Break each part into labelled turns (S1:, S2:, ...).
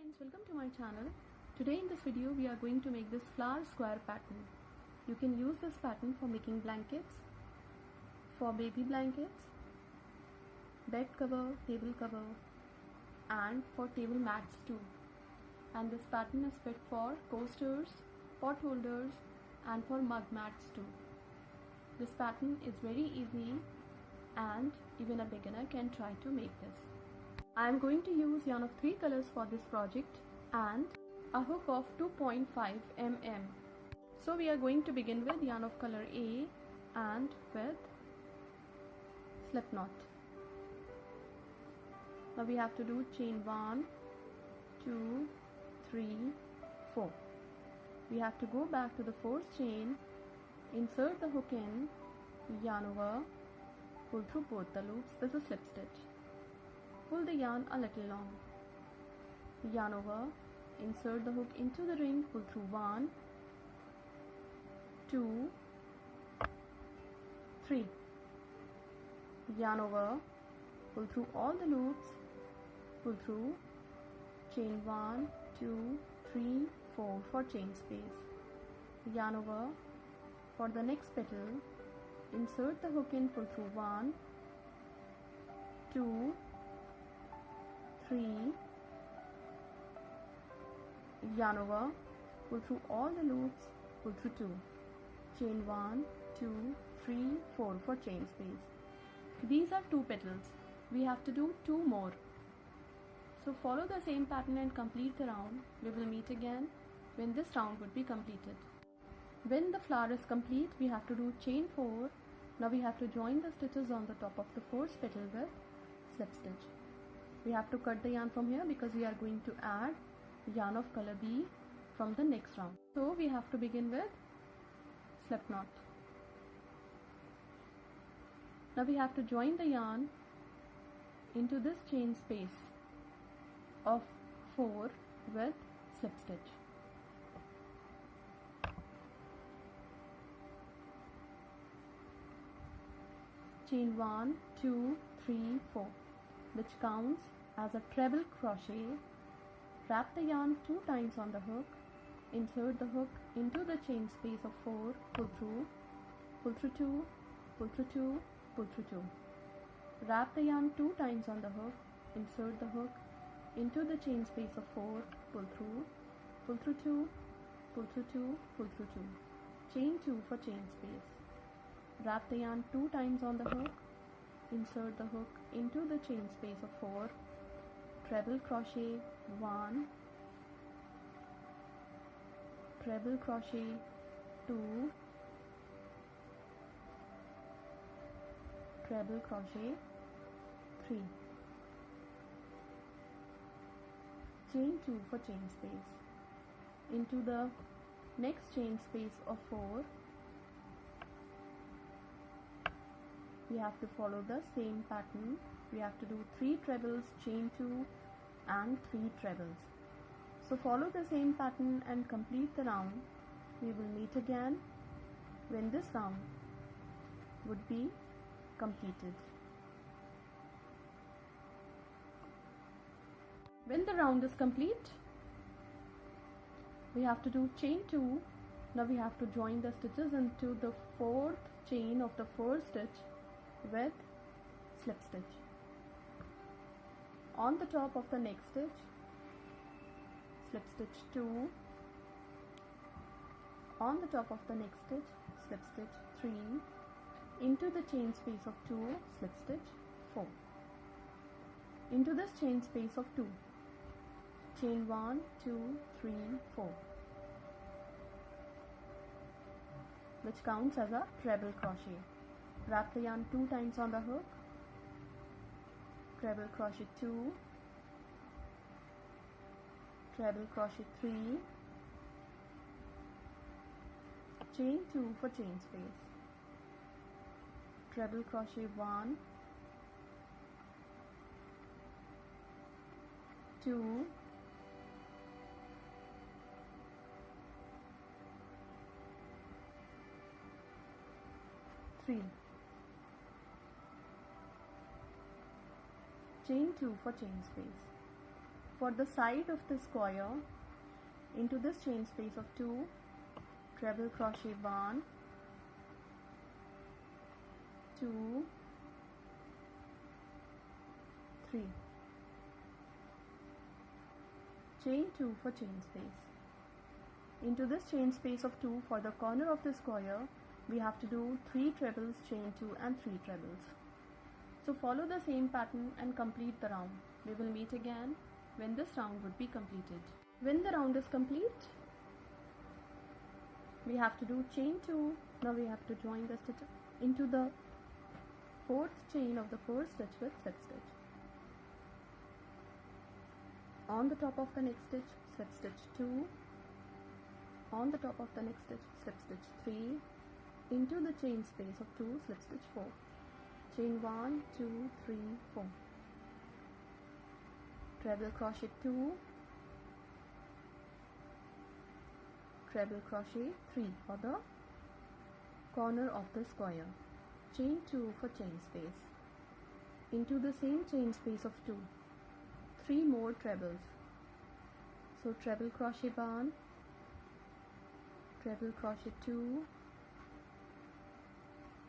S1: friends, welcome to my channel. Today in this video we are going to make this flower square pattern. You can use this pattern for making blankets, for baby blankets, bed cover, table cover, and for table mats too. And this pattern is fit for coasters, pot holders, and for mug mats too. This pattern is very easy and even a beginner can try to make this. I am going to use yarn of 3 colors for this project and a hook of 2.5 mm. So we are going to begin with yarn of color A and with slip knot. Now we have to do chain 1, 2, 3, 4. We have to go back to the 4th chain, insert the hook in, yarn over, pull through both the loops. This is slip stitch. Pull the yarn a little long, yarn over, insert the hook into the ring, pull through 1, 2, 3, yarn over, pull through all the loops, pull through, chain 1, 2, 3, 4 for chain space, yarn over. For the next petal, insert the hook in, pull through 1, 2, 3, yarn over, pull through all the loops, pull through 2, chain 1, 2, 3, 4 for chain space. These are 2 petals. We have to do 2 more. So follow the same pattern and complete the round. We will meet again when this round would be completed. When the flower is complete, we have to do chain 4. Now we have to join the stitches on the top of the 4th petal with slip stitch. We have to cut the yarn from here because we are going to add yarn of color B from the next round. So we have to begin with slip knot. Now we have to join the yarn into this chain space of 4 with slip stitch. Chain 1, 2, 3, 4, which counts as a treble crochet. Wrap the yarn 2 times on the hook, insert the hook into the chain space of 4, pull through 2, pull through 2, pull through 2. Wrap the yarn 2 times on the hook, insert the hook into the chain space of 4, pull through 2, pull through 2, pull through 2. Chain 2 for chain space. Wrap the yarn 2 times on the hook, insert the hook into the chain space of 4, treble crochet 1, treble crochet 2, treble crochet 3, chain 2 for chain space. Into the next chain space of 4, we have to follow the same pattern. We have to do 3 trebles, chain 2 and 3 trebles. So follow the same pattern and complete the round. We will meet again when this round would be completed. When the round is complete, we have to do chain 2. Now we have to join the stitches into the 4th chain of the 1st stitch with slip stitch. On the top of the next stitch, slip stitch 2. On the top of the next stitch, slip stitch 3. Into the chain space of 2, slip stitch 4. Into this chain space of 2, chain 1, 2, 3, 4, which counts as a treble crochet. Wrap the yarn 2 times on the hook, treble crochet 2, treble crochet 3, chain 2 for chain space, treble crochet 1, 2, chain 2 for chain space, For the side of the square, into this chain space of 2, treble crochet 1, 2, 3, chain 2 for chain space. Into this chain space of 2, for the corner of the square, we have to do 3 trebles, chain 2 and 3 trebles. So follow the same pattern and complete the round. We will meet again when this round would be completed. When the round is complete, we have to do chain 2. Now we have to join the stitch into the 4th chain of the 1st stitch with slip stitch. On the top of the next stitch, slip stitch 2. On the top of the next stitch, slip stitch 3. Into the chain space of 2, slip stitch 4. Chain 1, 2, 3, 4. Treble crochet 2. Treble crochet 3 for the corner of the square. Chain 2 for chain space. Into the same chain space of 2, 3 more trebles. So treble crochet 1, treble crochet 2,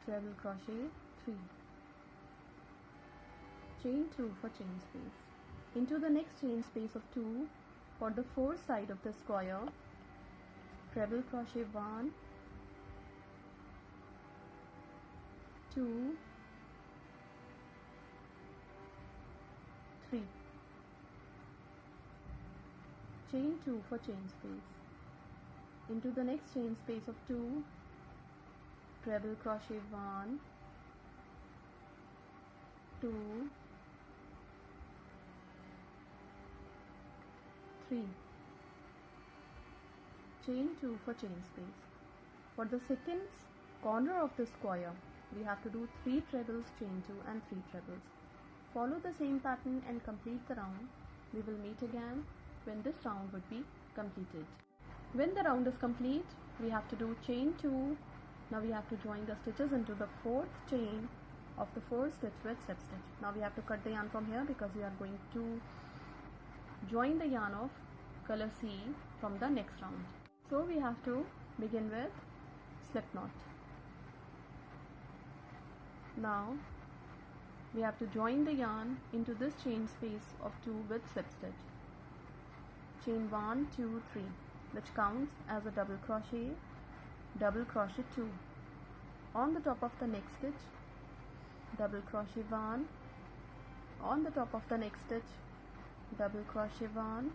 S1: treble crochet 3. Chain 2 for chain space. Into the next chain space of 2, for the 4th side of the square, treble crochet 1, 2, 3. Chain 2 for chain space. Into the next chain space of 2, treble crochet 1, 2, 3. Chain 2 for chain space. For the second corner of the square, we have to do 3 trebles, chain 2 and 3 trebles. Follow the same pattern and complete the round. We will meet again when this round would be completed. When the round is complete, we have to do chain 2. Now we have to join the stitches into the 4th chain of the 4th stitch with slip stitch. Now we have to cut the yarn from here because we are going to join the yarn of color C from the next round. So we have to begin with slip knot. Now we have to join the yarn into this chain space of 2 with slip stitch. Chain 1, 2, 3, which counts as a double crochet 2. On the top of the next stitch, double crochet 1. On the top of the next stitch, double crochet 1.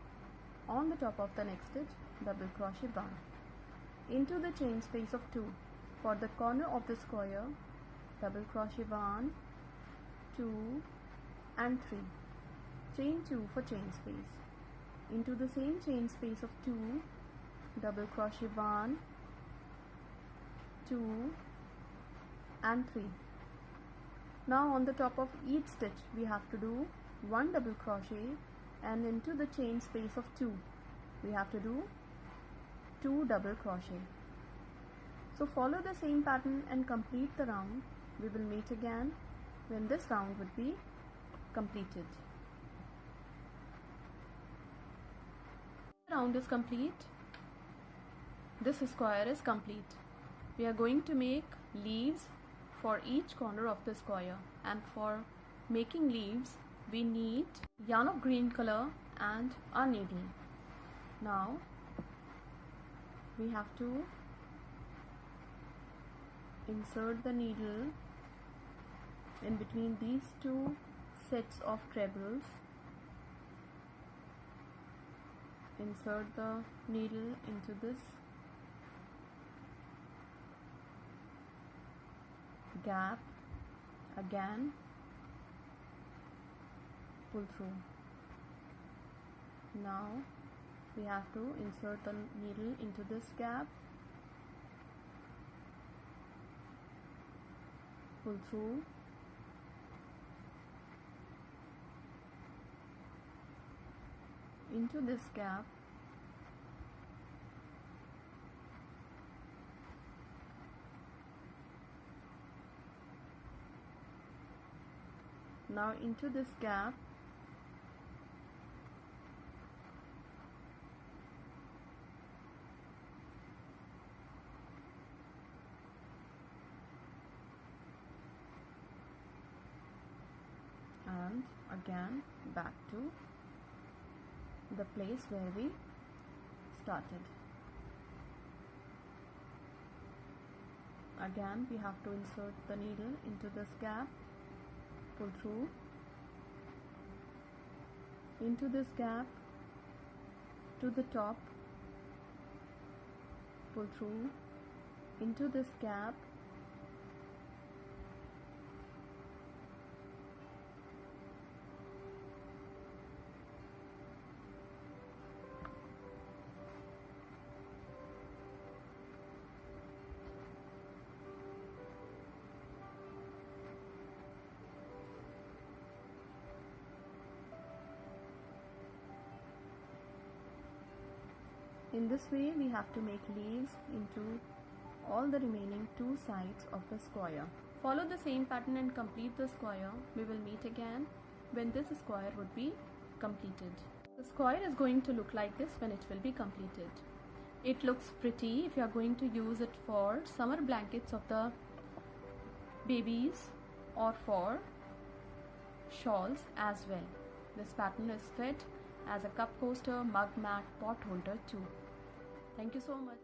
S1: On the top of the next stitch, double crochet 1. Into the chain space of 2, for the corner of the square, double crochet 1, 2 and 3. Chain 2 for chain space. Into the same chain space of 2, double crochet 1, 2 and 3. Now on the top of each stitch we have to do 1 double crochet, and into the chain space of 2 we have to do 2 double crochet. So follow the same pattern and complete the round. We will meet again when this round would be completed. The round is complete. This square is complete. We are going to make leaves for each corner of the square, and for making leaves we need yarn of green color and a needle. Now we have to insert the needle in between these 2 sets of trebles. Insert the needle into this gap, again pull through. Now we have to insert the needle into this gap, pull through, into this gap, now into this gap, again back to the place where we started. Again we have to insert the needle into this gap, pull through into this gap to the top, pull through into this gap, in this way we have to make leaves into all the remaining two sides of the square. Follow the same pattern and complete the square. We will meet again when this square would be completed. The square is going to look like this when it will be completed. It looks pretty if you are going to use it for summer blankets of the babies or for shawls as well. This pattern is fit as a cup coaster, mug mat, pot holder too. Thank you so much.